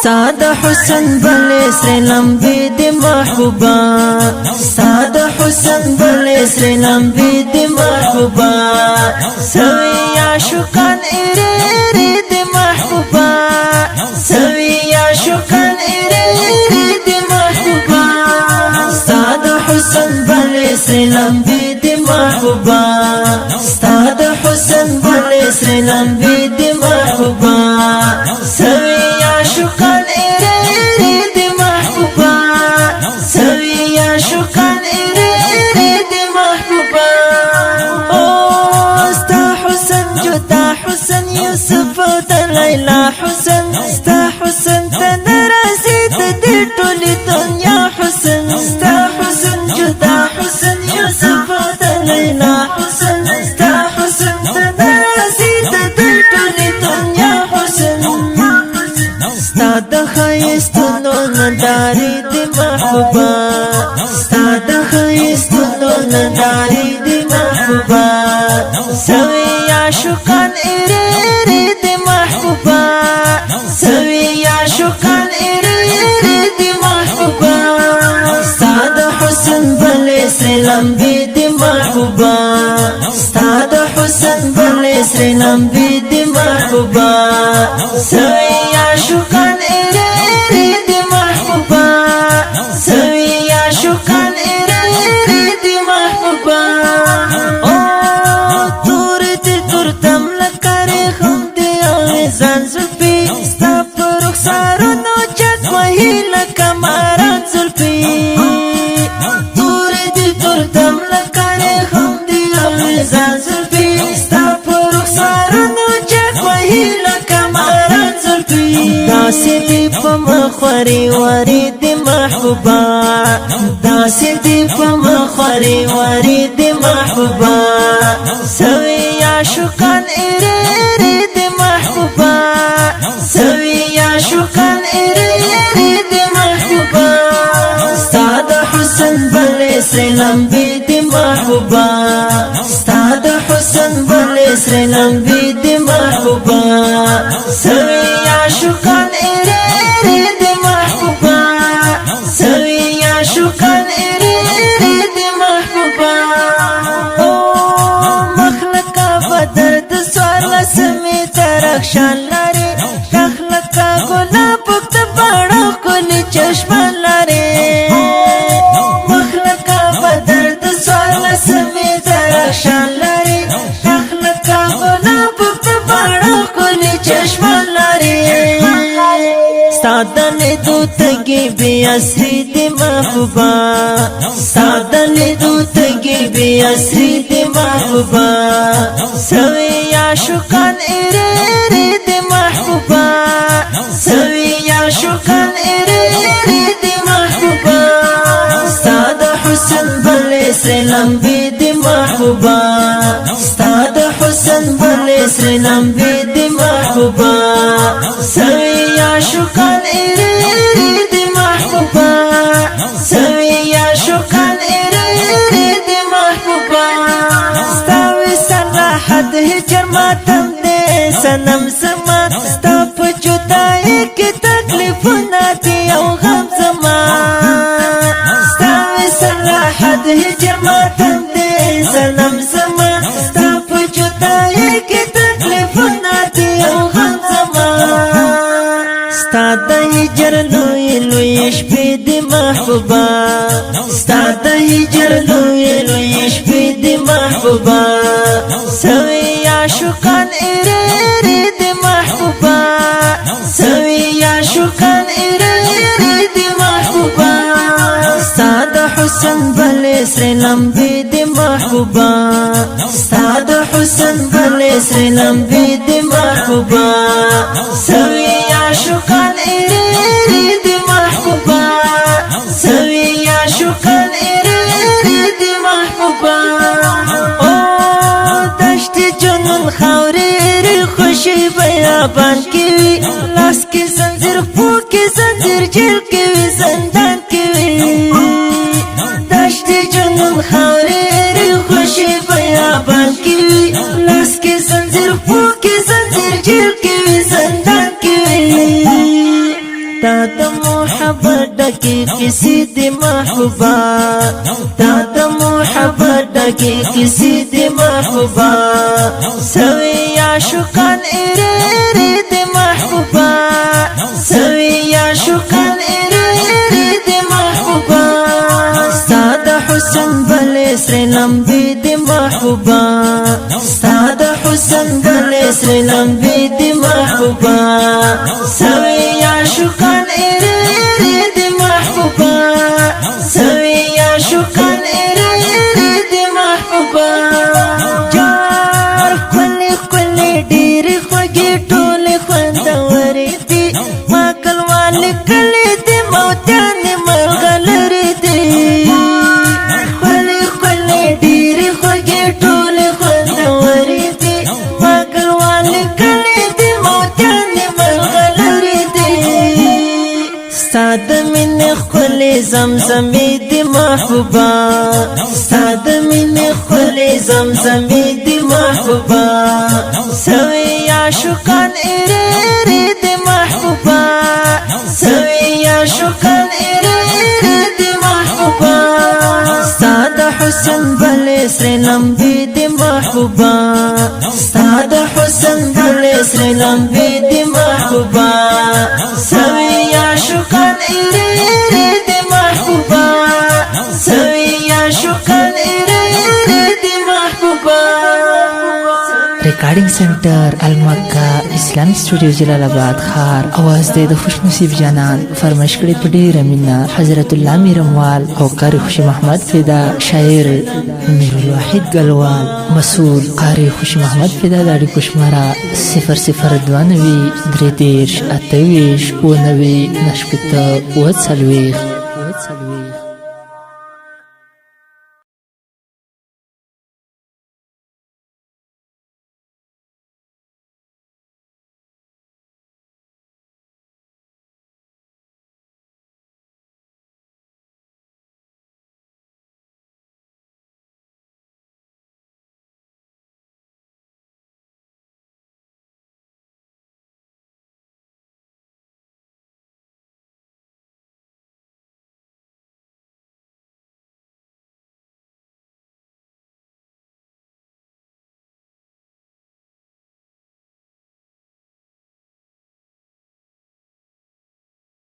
ساده حسن بل سر لمبی دی محبوبا ساده حسن بل سر لمبی دی محبوبا سوی عاشقان ایری ایری دی محبوبا سوی عاشقان ایری ایری دی محبوبا ساده حسن بل سر لمبی دی محبوبا ساده حسن بل سر لمبی دی محبوبا سوی عاشقان ایری ایری دی محبوبا سوی عاشقان ایری ایری دی محبوبا ستا حسن جدا حسن یوسف او د لیلا حسن ستا حسن ته ناراضي د دې ټولې دنیا حسن ستا حسن جدا حسن یوسف او د لیلا حسن ستا حسن ته ناراضي د دې ټولې دنیا حسن ستا د ښایستونو نندارې د محبوبا ستا د ښایستونو نندارې د محبوبا سوی عاشقان ایری ایری د محبوبا سوی عاشقان ایری ایری د محبوبا ستا د حسن بل سر لمبی د محبوبا ستا د حسن بل سر لمبی د محبوبا سوی عاشقان ایری ایری د محبوبا سوی عاشقان ایری ایری د محبوبا تور دل تورتم لکاره خم دی او ځان زلفي ستا په رخسارونو چک وهي لکه ماران زلفي تور دل تورتم لکاره خم دی او ځان زلفي ستا په رخسارونو چک وهي لکه ماران زلفي داسې دی په مخوري وري د محبوبا داسې دی په مخوري وري د محبوبا سوی عاشقان ایری ایری د محبوبا سوی عاشقان ایری ایری د محبوبا ستا د حسن بل سر لمبی د محبوبا ستا د حسن بل سر لمبی د محبوبا سوی عاشقان ایری ایری د محبوبا سوی عاشقان ایری ایری د محبوبا مخلقا بدر د سوارلس می ترخشان لري مخلقا ګلاب د باڼو کلی چشمان لري مخلقا بدر د سوارلس می ترخشان لري مخلقا ګلاب د باڼو کلی چشمان لري ساده لیدو تګي بیا سری د محبوبا ساده لیدو تګي بیا سری د محبوبا سوی عاشقان ایری ایری د محبوبا سوی عاشقان ایری ایری د محبوبا ستا د حسن بل سر لمبی د محبوبا ستا د حسن بل سر لمبی د محبوبا سوی عاشقان ایری ایری د محبوبا سوی عاشقان ایری ایری د محبوبا ستا وصال حد هجر ماتم دې سنم زما ستا په جدایۍ کې تکلیفونه دي او غم زما ستا وصال حد هجر ماتم دې سنم زما ستا په جدایۍ کې تکلیفونه دي او غم زما ستا د هجر لوی لوی شپې د محبوبا ستا د هجر لوی لوی شپې د محبوبا سوی عاشقان ایری ایری د محبوبا سوی عاشقان ایری ایری د محبوبا ستا د حسن بل سر لمبی د محبوبا ستا د حسن بل سر لمبی د محبوبا سوی عاشقان ایری ایری د محبوبا سوی عاشقان ایری ایری د محبوبا دشت جنون خاورې خوشي بیابان کې وي لاس کې زنجیر پو کې زنجیر جیل کې وي زندان کې وي دشت جنون خاورې خوشي بیابان کې وي لاس کې زنجیر پو کې زنجیر جیل کې وي زندان کې وي د محبت ډکې کیسې د محبوبا تا د محبت ډکې کیسې د محبوبا سوي عاشقان ایرې د محبوبا سوي عاشقان ایرې د محبوبا ستاد حسن بل سر لمبي د محبوبا ستاد حسن بل سر لمبي د محبوبا سوي عاشقان ایرې د محبوبا سوي عاشقان ایرې د محبوبا جار خلي خلي ډېر خوږې ټولې خوندورې دي ما کلوالې کلې دي موتانې مرغلرې دي خلي خلي ډېر خوږې ټولې خوندورې دي ما کلوالې کلې دي موتانې مرغلرې دي ستاد مینې ښکلې زمزمې د محبوبا ستاد مینې ښکلې زمزمې د محبوبا سوي عاشقان ایرې د محبوبا سوي عاشقان ایرې د محبوبا ستاد حسن بل سر لمبي د محبوبا ستاد حسن بل سر لمبي د محبوبا سوي عاشقان ایرې د محبوبا سوي عاشقان ایرې د محبوبا ریکارڈنگ سنٹر المکہ اسلامی سٹوڈیو جلال آباد خار आवाज دے د خوش نصیب جانان فرمائش کړي په ډیره مینا حضرت الله میرموال او قاری خوشی محمد فدا شاعر میر الواحد گلوال مسؤول قاری خوشی محمد فدا داړي کوشمرا 0092 دریدیش اتویش و نوی نشپت و سلویخ